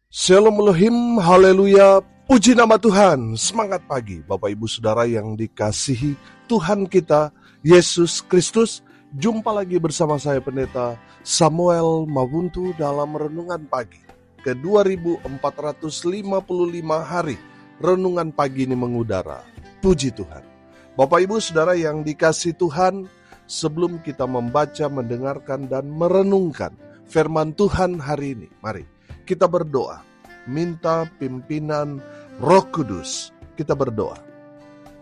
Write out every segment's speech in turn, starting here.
Shalom Elohim, haleluya, puji nama Tuhan. Semangat pagi Bapak Ibu Saudara yang dikasihi Tuhan kita Yesus Kristus. Jumpa lagi bersama saya Pendeta Samuel Mabuntu dalam Renungan Pagi ke 2455 hari. Renungan pagi ini mengudara. Puji Tuhan. Bapak Ibu Saudara yang dikasihi Tuhan, sebelum kita membaca, mendengarkan dan merenungkan firman Tuhan hari ini, mari kita berdoa, minta pimpinan Roh Kudus. Kita berdoa.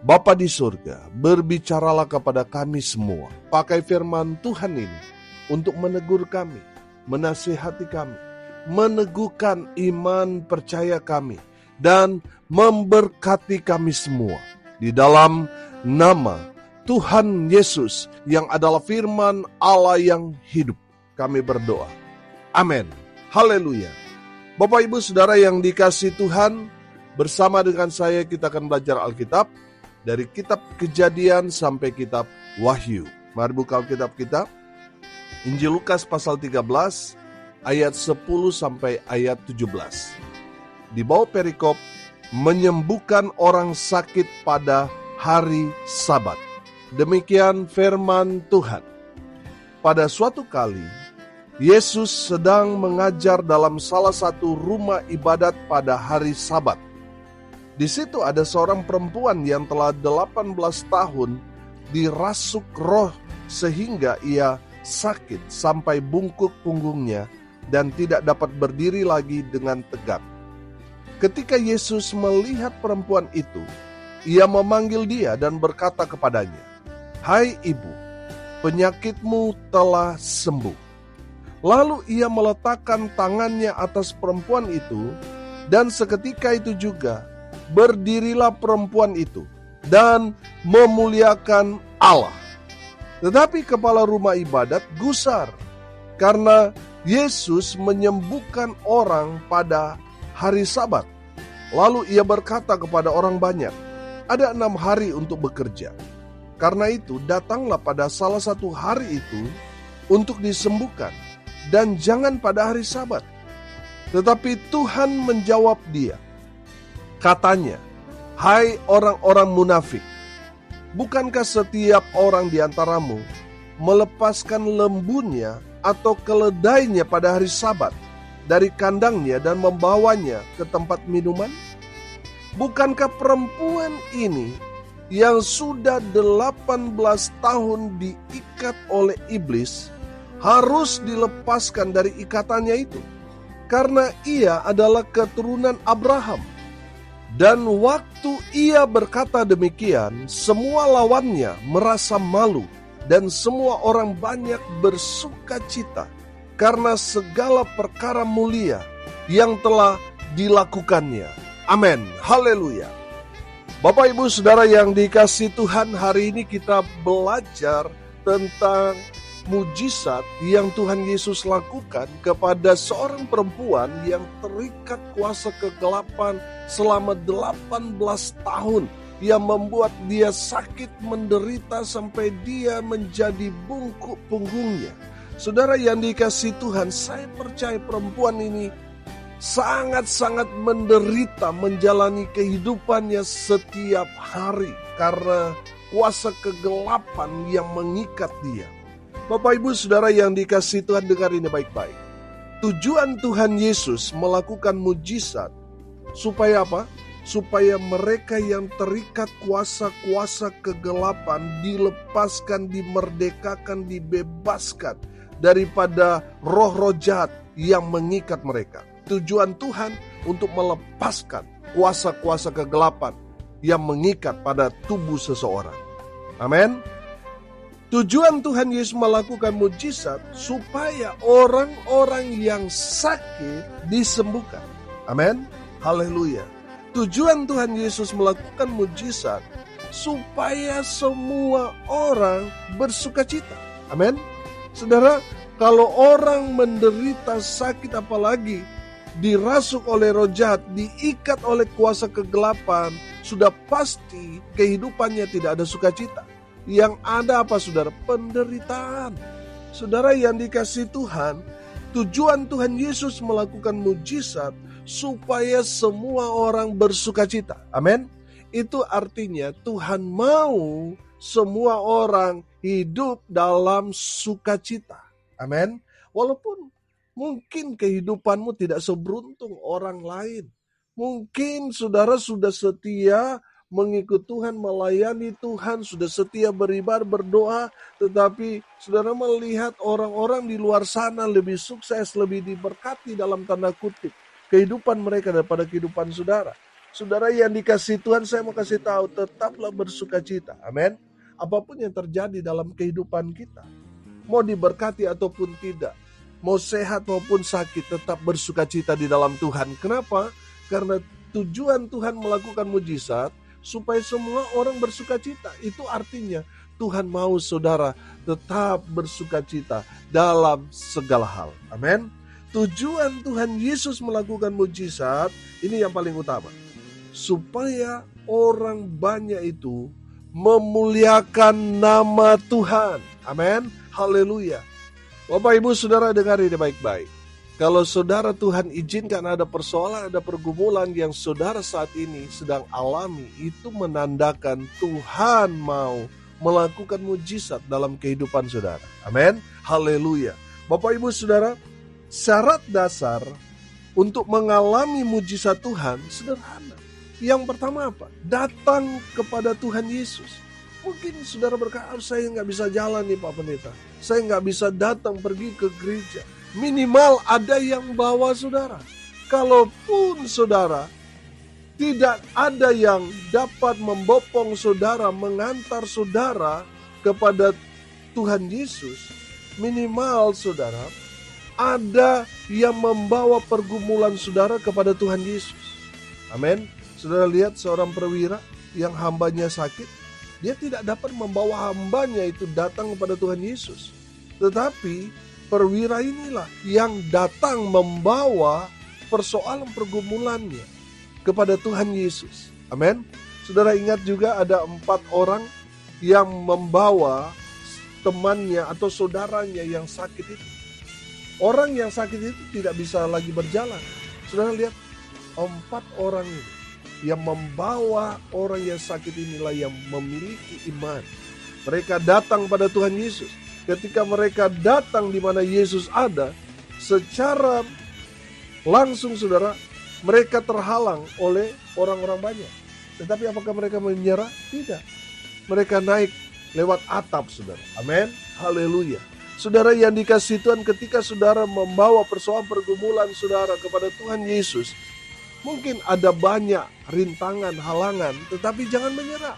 Bapa di surga, berbicaralah kepada kami semua. Pakai firman Tuhan ini untuk menegur kami, menasihati kami, meneguhkan iman percaya kami, dan memberkati kami semua. Di dalam nama Tuhan Yesus yang adalah firman Allah yang hidup, kami berdoa. Amin. Haleluya. Bapak Ibu Saudara yang dikasihi Tuhan, bersama dengan saya kita akan belajar Alkitab dari kitab Kejadian sampai kitab Wahyu. Mari buka Alkitab kita. Injil Lukas pasal 13 ayat 10 sampai ayat 17. Di bawah perikop, menyembuhkan orang sakit pada hari Sabat. Demikian firman Tuhan. Pada suatu kali Yesus sedang mengajar dalam salah satu rumah ibadat pada hari Sabat. Di situ ada seorang perempuan yang telah 18 tahun dirasuk roh sehingga ia sakit sampai bungkuk punggungnya dan tidak dapat berdiri lagi dengan tegak. Ketika Yesus melihat perempuan itu, ia memanggil dia dan berkata kepadanya, "Hai ibu, penyakitmu telah sembuh." Lalu ia meletakkan tangannya atas perempuan itu, dan seketika itu juga berdirilah perempuan itu dan memuliakan Allah. Tetapi kepala rumah ibadat gusar karena Yesus menyembuhkan orang pada hari Sabat. Lalu ia berkata kepada orang banyak, "Ada 6 hari untuk bekerja. Karena itu datanglah pada salah satu hari itu untuk disembuhkan, dan jangan pada hari Sabat." Tetapi Tuhan menjawab dia. Katanya, "Hai orang-orang munafik, bukankah setiap orang di antaramu melepaskan lembunya atau keledainya pada hari Sabat dari kandangnya dan membawanya ke tempat minuman? Bukankah perempuan ini yang sudah 18 tahun diikat oleh iblis harus dilepaskan dari ikatannya itu, karena ia adalah keturunan Abraham?" Dan waktu ia berkata demikian, semua lawannya merasa malu, dan semua orang banyak bersuka cita karena segala perkara mulia yang telah dilakukannya. Amin. Haleluya. Bapak Ibu Saudara yang dikasihi Tuhan, hari ini kita belajar tentang mujizat yang Tuhan Yesus lakukan kepada seorang perempuan yang terikat kuasa kegelapan selama 18 tahun, yang membuat dia sakit menderita sampai dia menjadi bungkuk punggungnya. Saudara yang dikasihi Tuhan, saya percaya perempuan ini sangat-sangat menderita menjalani kehidupannya setiap hari karena kuasa kegelapan yang mengikat dia. Bapak Ibu Saudara yang dikasihi Tuhan, dengar ini baik-baik. Tujuan Tuhan Yesus melakukan mujizat supaya apa? Supaya mereka yang terikat kuasa-kuasa kegelapan dilepaskan, dimerdekakan, dibebaskan daripada roh-roh jahat yang mengikat mereka. Tujuan Tuhan untuk melepaskan kuasa-kuasa kegelapan yang mengikat pada tubuh seseorang. Amin. Tujuan Tuhan Yesus melakukan mujizat supaya orang-orang yang sakit disembuhkan. Amin. Haleluya. Tujuan Tuhan Yesus melakukan mujizat supaya semua orang bersukacita. Amin. Saudara, kalau orang menderita sakit, apalagi dirasuk oleh roh jahat, diikat oleh kuasa kegelapan, sudah pasti kehidupannya tidak ada sukacita. Yang ada apa saudara? Penderitaan. Saudara yang dikasihi Tuhan, tujuan Tuhan Yesus melakukan mujizat supaya semua orang bersukacita. Amin. Itu artinya Tuhan mau semua orang hidup dalam sukacita. Amin. Walaupun mungkin kehidupanmu tidak seberuntung orang lain. Mungkin saudara sudah setia mengikut Tuhan, melayani Tuhan, sudah setia beribadah, berdoa, tetapi saudara melihat orang-orang di luar sana lebih sukses, lebih diberkati dalam tanda kutip kehidupan mereka daripada kehidupan saudara. Saudara yang dikasihi Tuhan, saya mau kasih tahu, tetaplah bersukacita. Amin. Apapun yang terjadi dalam kehidupan kita, mau diberkati ataupun tidak, mau sehat maupun sakit, tetap bersukacita di dalam Tuhan. Kenapa? Karena tujuan Tuhan melakukan mujizat supaya semua orang bersukacita. Itu artinya Tuhan mau saudara tetap bersukacita dalam segala hal. Amin. Tujuan Tuhan Yesus melakukan mujizat ini yang paling utama, supaya orang banyak itu memuliakan nama Tuhan. Amin. Haleluya. Bapak Ibu Saudara, dengar ini baik-baik. Kalau saudara Tuhan izinkan ada persoalan, ada pergumulan yang saudara saat ini sedang alami, itu menandakan Tuhan mau melakukan mujizat dalam kehidupan saudara. Amin. Haleluya. Bapak Ibu Saudara, syarat dasar untuk mengalami mujizat Tuhan sederhana. Yang pertama apa? Datang kepada Tuhan Yesus. Mungkin saudara berkata, saya nggak bisa jalan nih Pak Pendeta. Saya nggak bisa datang pergi ke gereja. Minimal ada yang bawa saudara. Kalaupun saudara tidak ada yang dapat membopong saudara, mengantar saudara kepada Tuhan Yesus, minimal saudara ada yang membawa pergumulan saudara kepada Tuhan Yesus. Amin. Saudara lihat seorang perwira yang hambanya sakit, dia tidak dapat membawa hambanya itu datang kepada Tuhan Yesus. Tetapi perwira inilah yang datang membawa persoalan pergumulannya kepada Tuhan Yesus. Amin. Saudara ingat juga ada 4 orang yang membawa temannya atau saudaranya yang sakit itu. Orang yang sakit itu tidak bisa lagi berjalan. Saudara lihat 4 orang ini yang membawa orang yang sakit inilah yang memiliki iman. Mereka datang pada Tuhan Yesus. Ketika mereka datang di mana Yesus ada, secara langsung saudara, mereka terhalang oleh orang-orang banyak. Tetapi apakah mereka menyerah? Tidak. Mereka naik lewat atap saudara. Amin. Haleluya. Saudara yang dikasihi Tuhan, ketika saudara membawa persoalan pergumulan saudara kepada Tuhan Yesus, mungkin ada banyak rintangan, halangan, tetapi jangan menyerah.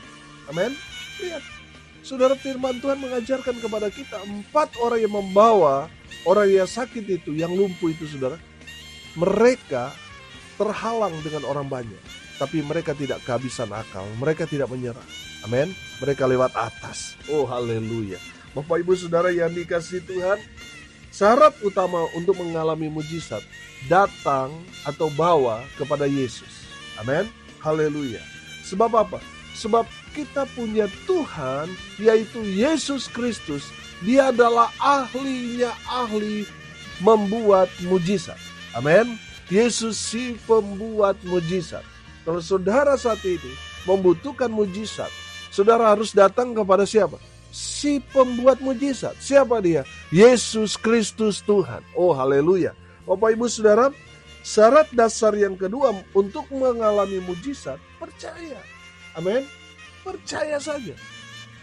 Amin. Lihat. Saudara, firman Tuhan mengajarkan kepada kita 4 orang yang membawa orang yang sakit itu, yang lumpuh itu saudara. Mereka terhalang dengan orang banyak. Tapi mereka tidak kehabisan akal. Mereka tidak menyerah. Amin. Mereka lewat atas. Oh haleluya. Bapak Ibu Saudara yang dikasihi Tuhan, syarat utama untuk mengalami mujizat, datang atau bawa kepada Yesus. Amin. Haleluya. Sebab apa? Sebab kita punya Tuhan, yaitu Yesus Kristus. Dia adalah ahli membuat mujizat. Amin. Yesus si pembuat mujizat. Kalau saudara saat ini membutuhkan mujizat, saudara harus datang kepada siapa? Si pembuat mujizat. Siapa dia? Yesus Kristus Tuhan. Oh haleluya. Bapak Ibu Saudara, syarat dasar yang kedua untuk mengalami mujizat, percaya. Amin. Percaya saja.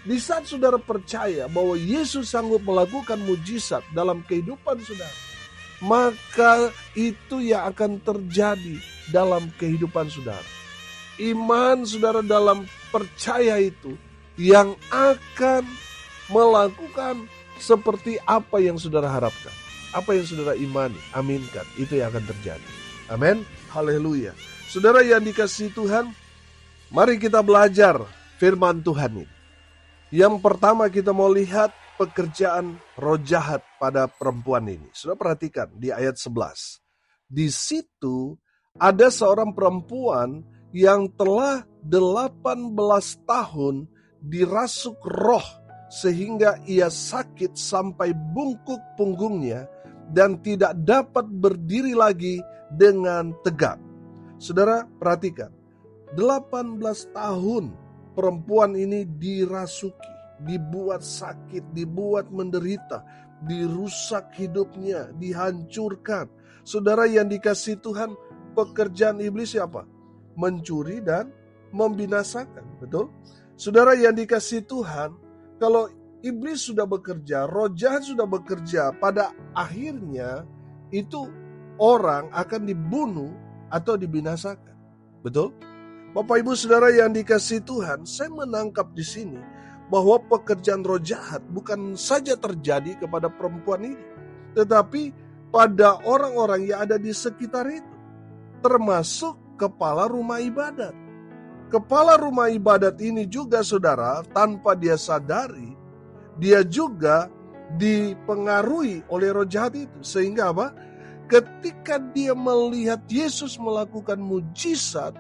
Di saat saudara percaya bahwa Yesus sanggup melakukan mujizat dalam kehidupan saudara, maka itu yang akan terjadi dalam kehidupan saudara. Iman saudara dalam percaya itu yang akan melakukan seperti apa yang saudara harapkan. Apa yang saudara imani, aminkan, itu yang akan terjadi. Amin. Haleluya. Saudara yang dikasihi Tuhan, mari kita belajar firman Tuhan ini. Yang pertama kita mau lihat pekerjaan roh jahat pada perempuan ini. Sudah perhatikan di ayat 11. Di situ ada seorang perempuan yang telah 18 tahun dirasuk roh sehingga ia sakit sampai bungkuk punggungnya dan tidak dapat berdiri lagi dengan tegak. Saudara, perhatikan, 18 tahun perempuan ini dirasuki, dibuat sakit, dibuat menderita, dirusak hidupnya, dihancurkan. Saudara yang dikasihi Tuhan, pekerjaan iblis siapa? Mencuri dan membinasakan, betul? Saudara yang dikasihi Tuhan, kalau iblis sudah bekerja, roh jahat sudah bekerja, pada akhirnya itu orang akan dibunuh atau dibinasakan. Betul? Bapak Ibu Saudara yang dikasihi Tuhan, saya menangkap di sini bahwa pekerjaan roh jahat bukan saja terjadi kepada perempuan ini, tetapi pada orang-orang yang ada di sekitar itu, termasuk kepala rumah ibadat. Kepala rumah ibadat ini juga, saudara, tanpa dia sadari, dia juga dipengaruhi oleh roh jahat itu. Sehingga apa? Ketika dia melihat Yesus melakukan mujizat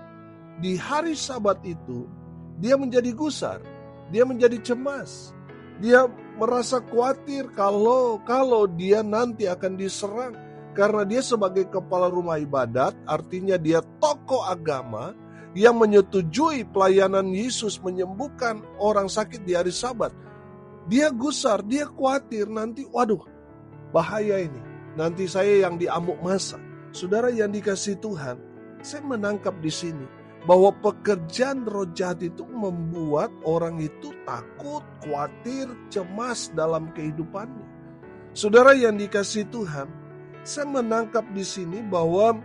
di hari Sabat itu, dia menjadi gusar, dia menjadi cemas, dia merasa khawatir kalau dia nanti akan diserang. Karena dia sebagai kepala rumah ibadat, artinya dia tokoh agama yang menyetujui pelayanan Yesus menyembuhkan orang sakit di hari Sabat. Dia gusar, dia khawatir nanti, waduh, bahaya ini. Nanti saya yang diamuk masa. Saudara yang dikasihi Tuhan, saya menangkap di sini bahwa pekerjaan roh jahat itu membuat orang itu takut, khawatir, cemas dalam kehidupannya. Saudara yang dikasihi Tuhan, saya menangkap di sini bahwa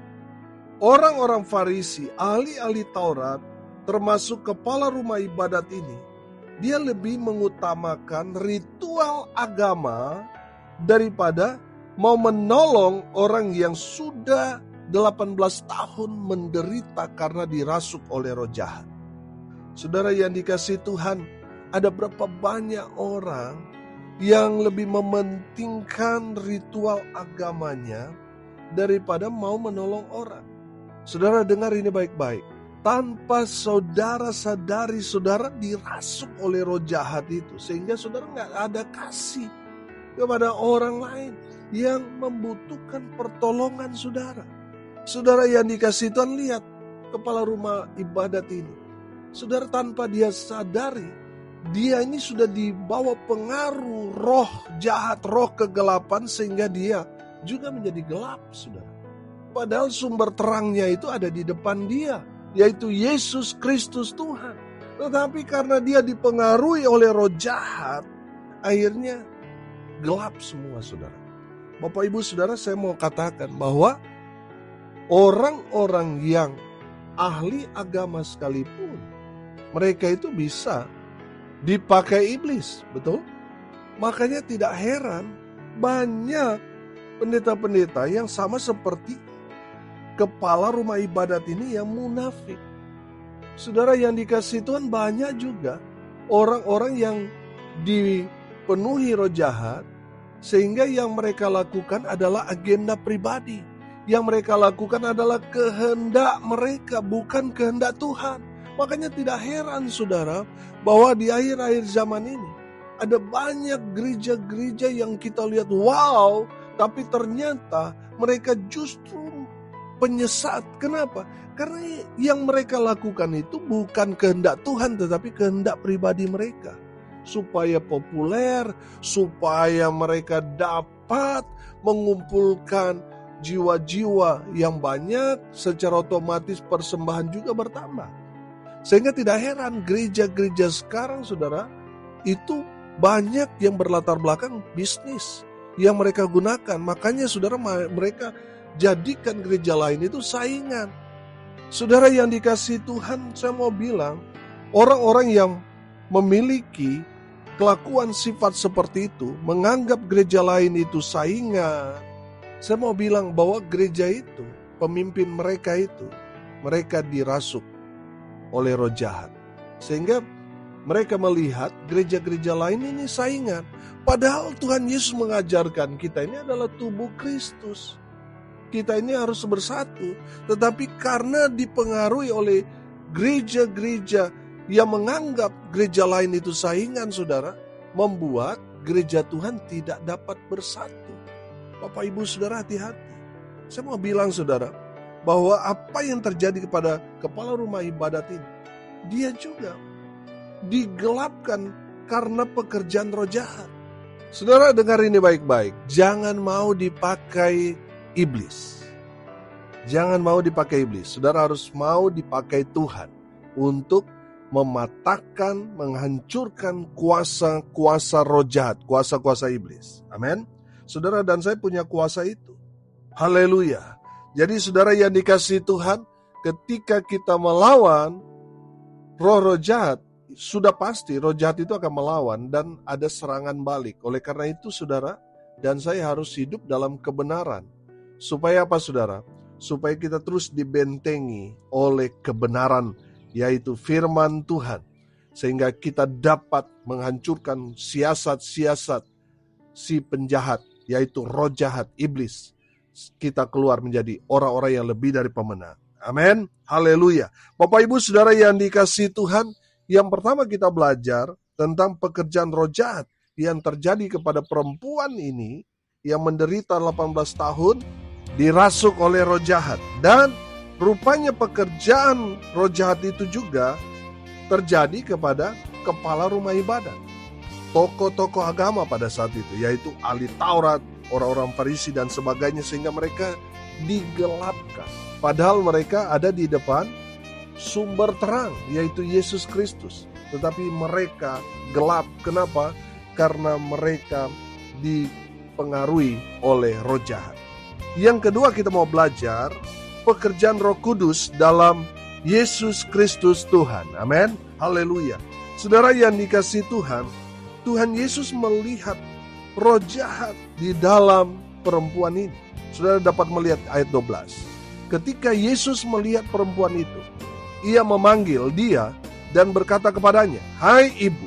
orang-orang Farisi, ahli-ahli Taurat, termasuk kepala rumah ibadat ini, dia lebih mengutamakan ritual agama daripada mau menolong orang yang sudah 18 tahun menderita karena dirasuk oleh roh jahat. Saudara yang dikasihi Tuhan, ada berapa banyak orang yang lebih mementingkan ritual agamanya daripada mau menolong orang. Saudara dengar ini baik-baik. Tanpa saudara sadari, saudara dirasuk oleh roh jahat itu. Sehingga saudara gak ada kasih kepada orang lain yang membutuhkan pertolongan saudara. Saudara yang dikasihi Tuhan, lihat kepala rumah ibadat ini. Saudara tanpa dia sadari, dia ini sudah dibawa pengaruh roh jahat, roh kegelapan, sehingga dia juga menjadi gelap, saudara. Padahal sumber terangnya itu ada di depan dia, yaitu Yesus Kristus Tuhan. Tetapi karena dia dipengaruhi oleh roh jahat, akhirnya gelap semua, saudara. Bapak Ibu Saudara, saya mau katakan bahwa orang-orang yang ahli agama sekalipun, mereka itu bisa dipakai iblis, betul? Makanya tidak heran banyak pendeta-pendeta yang sama seperti kepala rumah ibadat ini yang munafik. Saudara yang dikasihi Tuhan, banyak juga orang-orang yang dipenuhi roh jahat, sehingga yang mereka lakukan adalah agenda pribadi. Yang mereka lakukan adalah kehendak mereka, bukan kehendak Tuhan. Makanya tidak heran saudara, bahwa di akhir-akhir zaman ini ada banyak gereja-gereja yang kita lihat wow, tapi ternyata mereka justru penyesat. Kenapa? Karena yang mereka lakukan itu bukan kehendak Tuhan, tetapi kehendak pribadi mereka. Supaya populer, supaya mereka dapat mengumpulkan jiwa-jiwa yang banyak, secara otomatis persembahan juga bertambah. Sehingga tidak heran gereja-gereja sekarang saudara, itu banyak yang berlatar belakang bisnis yang mereka gunakan. Makanya saudara, mereka jadikan gereja lain itu saingan. Saudara yang dikasihi Tuhan, saya mau bilang, orang-orang yang memiliki kelakuan sifat seperti itu, menganggap gereja lain itu saingan, saya mau bilang bahwa gereja itu, pemimpin mereka itu, mereka dirasuk oleh roh jahat. Sehingga mereka melihat gereja-gereja lain ini saingan. Padahal Tuhan Yesus mengajarkan kita ini adalah tubuh Kristus. Kita ini harus bersatu. Tetapi karena dipengaruhi oleh gereja-gereja yang menganggap gereja lain itu saingan, saudara, membuat gereja Tuhan tidak dapat bersatu. Bapak Ibu Saudara hati-hati. Saya mau bilang saudara, bahwa apa yang terjadi kepada kepala rumah ibadat ini, dia juga digelapkan karena pekerjaan roh jahat. Saudara dengar ini baik-baik, jangan mau dipakai iblis. Jangan mau dipakai iblis, saudara harus mau dipakai Tuhan untuk mematahkan, menghancurkan kuasa-kuasa roh jahat, kuasa-kuasa iblis. Amin. Saudara dan saya punya kuasa itu. Haleluya. Jadi saudara yang dikasihi Tuhan, ketika kita melawan roh-roh jahat, sudah pasti roh jahat itu akan melawan dan ada serangan balik. Oleh karena itu saudara dan saya harus hidup dalam kebenaran. Supaya apa saudara? Supaya kita terus dibentengi oleh kebenaran, yaitu firman Tuhan. Sehingga kita dapat menghancurkan siasat-siasat si penjahat, yaitu roh jahat, iblis. Kita keluar menjadi orang-orang yang lebih dari pemenang. Amin. Haleluya. Bapak Ibu Saudara yang dikasihi Tuhan, yang pertama kita belajar tentang pekerjaan roh jahat yang terjadi kepada perempuan ini yang menderita 18 tahun, dirasuk oleh roh jahat. Dan rupanya pekerjaan roh jahat itu juga terjadi kepada kepala rumah ibadat, tokoh-tokoh agama pada saat itu, yaitu ahli Taurat, orang-orang Farisi dan sebagainya, sehingga mereka digelapkan. Padahal mereka ada di depan sumber terang, yaitu Yesus Kristus. Tetapi mereka gelap. Kenapa? Karena mereka dipengaruhi oleh roh jahat. Yang kedua kita mau belajar pekerjaan Roh Kudus dalam Yesus Kristus Tuhan. Amin. Haleluya. Saudara yang dikasihi Tuhan, Tuhan Yesus melihat roh jahat di dalam perempuan ini. Saudara dapat melihat ayat 12. Ketika Yesus melihat perempuan itu, ia memanggil dia dan berkata kepadanya, "Hai ibu,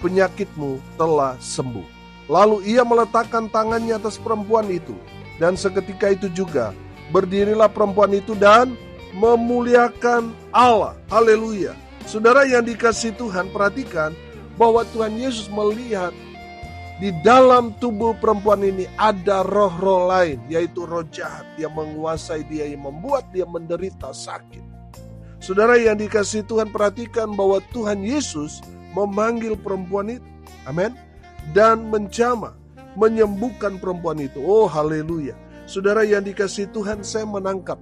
penyakitmu telah sembuh." Lalu ia meletakkan tangannya atas perempuan itu, dan seketika itu juga berdirilah perempuan itu dan memuliakan Allah. Haleluya. Saudara yang dikasihi Tuhan, perhatikan bahwa Tuhan Yesus melihat di dalam tubuh perempuan ini ada roh-roh lain, yaitu roh jahat yang menguasai dia, yang membuat dia menderita sakit. Saudara yang dikasihi Tuhan, perhatikan bahwa Tuhan Yesus memanggil perempuan itu. Amin. Dan menjamah, menyembuhkan perempuan itu. Oh haleluya. Saudara yang dikasihi Tuhan, saya menangkap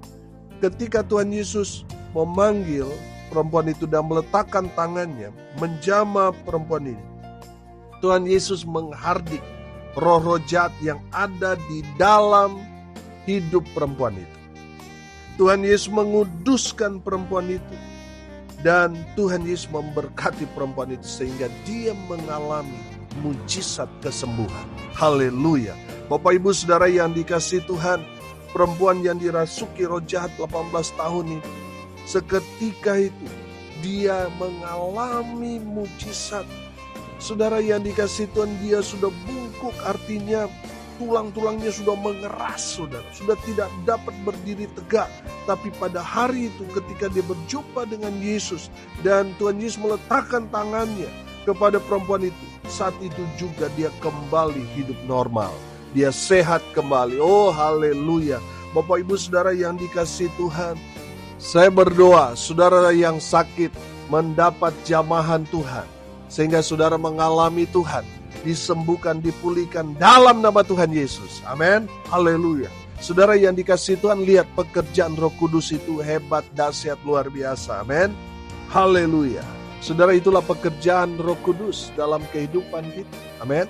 ketika Tuhan Yesus memanggil perempuan itu dan meletakkan tangannya menjamah perempuan ini, Tuhan Yesus menghardik roh-roh jahat yang ada di dalam hidup perempuan itu. Tuhan Yesus menguduskan perempuan itu. Dan Tuhan Yesus memberkati perempuan itu sehingga dia mengalami mujizat kesembuhan. Haleluya. Bapak Ibu Saudara yang dikasihi Tuhan, perempuan yang dirasuki roh jahat 18 tahun ini, seketika itu dia mengalami mujizat. Saudara yang dikasihi Tuhan, dia sudah bungkuk, artinya tulang-tulangnya sudah mengeras, saudara. Sudah tidak dapat berdiri tegak. Tapi pada hari itu ketika dia berjumpa dengan Yesus dan Tuhan Yesus meletakkan tangannya kepada perempuan itu, saat itu juga dia kembali hidup normal. Dia sehat kembali. Oh haleluya. Bapak Ibu Saudara yang dikasihi Tuhan, saya berdoa saudara yang sakit mendapat jamahan Tuhan, sehingga saudara mengalami Tuhan, disembuhkan, dipulihkan dalam nama Tuhan Yesus. Amin. Haleluya. Saudara yang dikasihi Tuhan, lihat pekerjaan Roh Kudus itu hebat, dahsyat, luar biasa. Amin. Haleluya. Saudara, itulah pekerjaan Roh Kudus dalam kehidupan kita. Amin.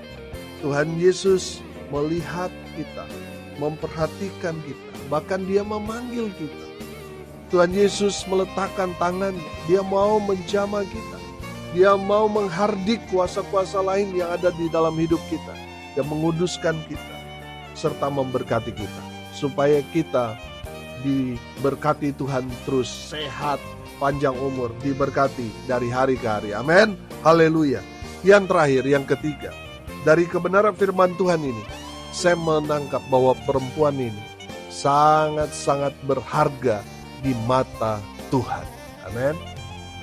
Tuhan Yesus melihat kita, memperhatikan kita, bahkan dia memanggil kita. Tuhan Yesus meletakkan tangannya, dia mau menjamah kita. Dia mau menghardik kuasa-kuasa lain yang ada di dalam hidup kita, dan menguduskan kita, serta memberkati kita, supaya kita diberkati Tuhan terus sehat, panjang umur, diberkati dari hari ke hari. Amin. Haleluya. Yang terakhir, yang ketiga, dari kebenaran firman Tuhan ini, saya menangkap bahwa perempuan ini sangat-sangat berharga di mata Tuhan. Amin.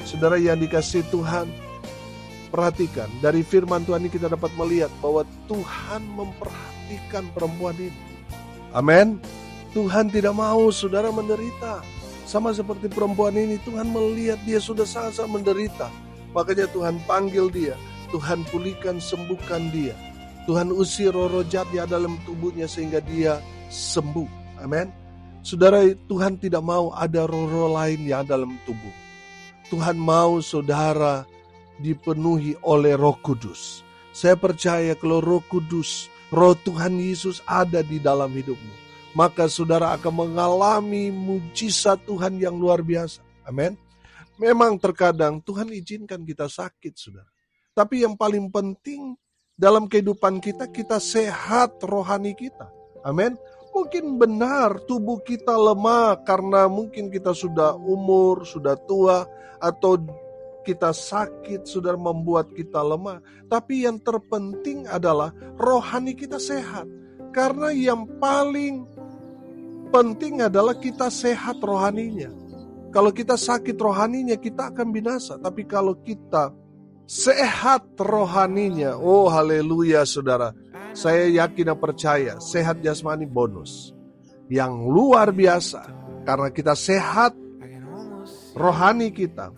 Saudara yang dikasihi Tuhan, perhatikan dari firman Tuhan ini kita dapat melihat bahwa Tuhan memperhatikan perempuan ini. Amin. Tuhan tidak mau saudara menderita. Sama seperti perempuan ini, Tuhan melihat dia sudah sangat-sangat menderita. Makanya Tuhan panggil dia. Tuhan pulihkan, sembuhkan dia. Tuhan usir roh-roh jahat di dalam tubuhnya sehingga dia sembuh. Amin. Saudara, Tuhan tidak mau ada roh-roh lain yang dalam tubuh. Tuhan mau saudara dipenuhi oleh Roh Kudus. Saya percaya kalau Roh Kudus, Roh Tuhan Yesus ada di dalam hidupmu, maka saudara akan mengalami mujizat Tuhan yang luar biasa. Amin. Memang terkadang Tuhan izinkan kita sakit, saudara. Tapi yang paling penting dalam kehidupan kita, kita sehat rohani kita. Amin. Mungkin benar tubuh kita lemah karena mungkin kita sudah umur, sudah tua, atau kita sakit sudah membuat kita lemah. Tapi yang terpenting adalah rohani kita sehat. Karena yang paling penting adalah kita sehat rohaninya. Kalau kita sakit rohaninya, kita akan binasa. Tapi kalau kita sehat rohaninya, oh haleluya saudara. Saya yakin dan percaya, sehat jasmani bonus. Yang luar biasa. Karena kita sehat rohani kita,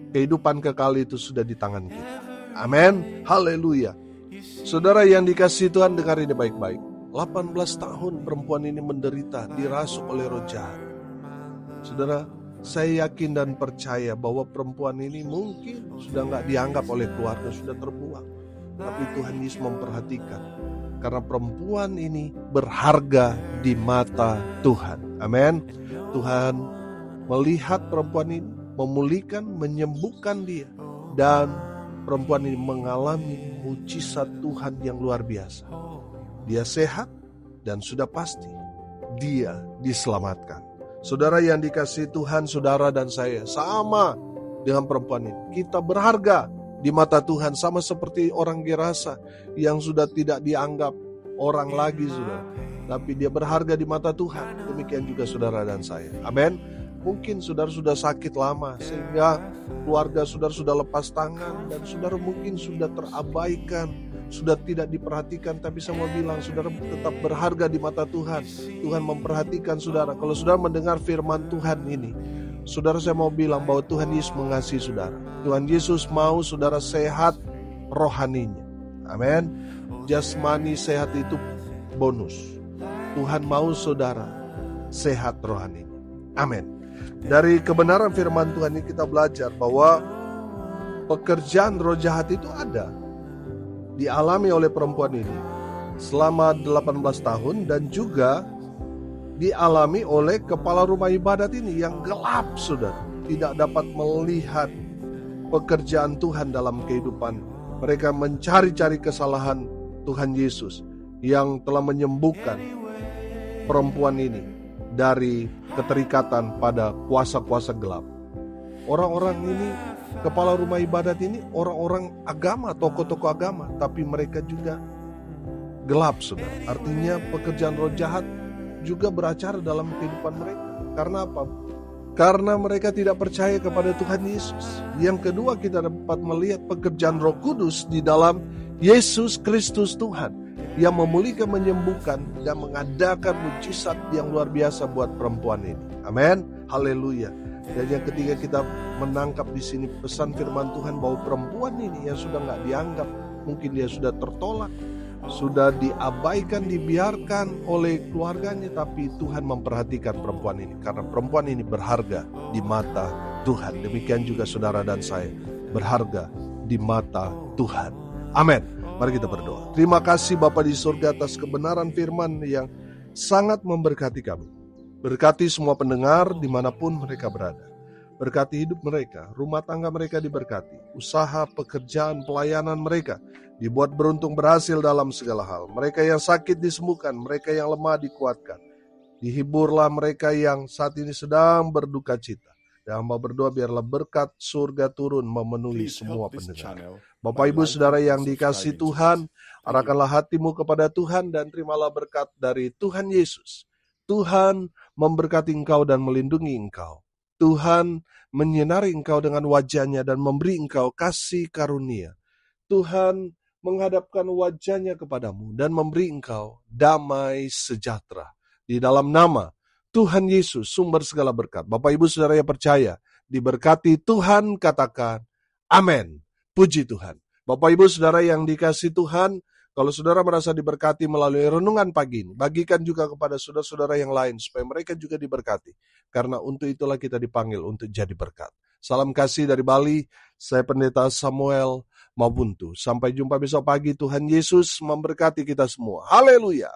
kehidupan kekal itu sudah di tangan kita. Amin. Haleluya. Saudara yang dikasihi Tuhan, dengar ini baik-baik. 18 tahun perempuan ini menderita, dirasuk oleh roh jahat. Saudara, saya yakin dan percaya bahwa perempuan ini mungkin sudah gak dianggap oleh keluarga, sudah terbuang. Tapi Tuhan Yesus memperhatikan. Karena perempuan ini berharga di mata Tuhan. Amin. Tuhan melihat perempuan ini, memulihkan, menyembuhkan dia. Dan perempuan ini mengalami mujizat Tuhan yang luar biasa. Dia sehat dan sudah pasti dia diselamatkan. Saudara yang dikasihi Tuhan, saudara dan saya sama dengan perempuan ini. Kita berharga di mata Tuhan sama seperti orang Gerasa yang sudah tidak dianggap orang lagi, saudara. Tapi dia berharga di mata Tuhan. Demikian juga saudara dan saya. Amin. Mungkin saudara sudah sakit lama sehingga keluarga saudara sudah lepas tangan dan saudara mungkin sudah terabaikan, sudah tidak diperhatikan. Tapi saya mau bilang saudara tetap berharga di mata Tuhan. Tuhan memperhatikan saudara. Kalau saudara mendengar firman Tuhan ini, saudara, saya mau bilang bahwa Tuhan Yesus mengasihi saudara. Tuhan Yesus mau saudara sehat rohaninya. Amin. Jasmani sehat itu bonus. Tuhan mau saudara sehat rohaninya. Amin. Dari kebenaran firman Tuhan ini kita belajar bahwa pekerjaan roh jahat itu ada, dialami oleh perempuan ini selama 18 tahun dan juga dialami oleh kepala rumah ibadat ini yang gelap, saudara. Tidak dapat melihat pekerjaan Tuhan dalam kehidupan. Mereka mencari-cari kesalahan Tuhan Yesus yang telah menyembuhkan perempuan ini dari keterikatan pada kuasa-kuasa gelap. Orang-orang ini, kepala rumah ibadat ini, orang-orang agama, tokoh-tokoh agama, tapi mereka juga gelap, saudara. Artinya pekerjaan roh jahat juga beracara dalam kehidupan mereka. Karena apa? Karena mereka tidak percaya kepada Tuhan Yesus. Yang kedua, kita dapat melihat pekerjaan Roh Kudus di dalam Yesus Kristus Tuhan yang memulihkan, menyembuhkan, dan mengadakan mujizat yang luar biasa buat perempuan ini. Amin. Haleluya. Dan yang ketiga, kita menangkap di sini pesan firman Tuhan bahwa perempuan ini yang sudah gak dianggap, mungkin dia sudah tertolak, sudah diabaikan, dibiarkan oleh keluarganya, tapi Tuhan memperhatikan perempuan ini karena perempuan ini berharga di mata Tuhan. Demikian juga saudara dan saya berharga di mata Tuhan. Amin. Mari kita berdoa. Terima kasih Bapa di surga atas kebenaran firman yang sangat memberkati kami. Berkati semua pendengar dimanapun mereka berada. Berkati hidup mereka, rumah tangga mereka diberkati, usaha, pekerjaan, pelayanan mereka dibuat beruntung, berhasil dalam segala hal. Mereka yang sakit disembuhkan, mereka yang lemah dikuatkan. Dihiburlah mereka yang saat ini sedang berduka cita. Dan hamba berdoa biarlah berkat surga turun memenuhi semua pendengar. Bapak Ibu Saudara yang dikasihi Tuhan, arahkanlah hatimu kepada Tuhan dan terimalah berkat dari Tuhan Yesus. Tuhan memberkati engkau dan melindungi engkau. Tuhan menyinari engkau dengan wajah-Nya dan memberi engkau kasih karunia. Tuhan menghadapkan wajahnya kepadamu dan memberi engkau damai sejahtera. Di dalam nama Tuhan Yesus, sumber segala berkat. Bapak Ibu Saudara yang percaya, diberkati Tuhan, katakan amin. Puji Tuhan. Bapak Ibu Saudara yang dikasihi Tuhan, kalau saudara merasa diberkati melalui renungan pagi ini, bagikan juga kepada saudara-saudara yang lain supaya mereka juga diberkati. Karena untuk itulah kita dipanggil untuk jadi berkat. Salam kasih dari Bali, saya Pendeta Samuel Mabuntu. Sampai jumpa besok pagi, Tuhan Yesus memberkati kita semua. Haleluya.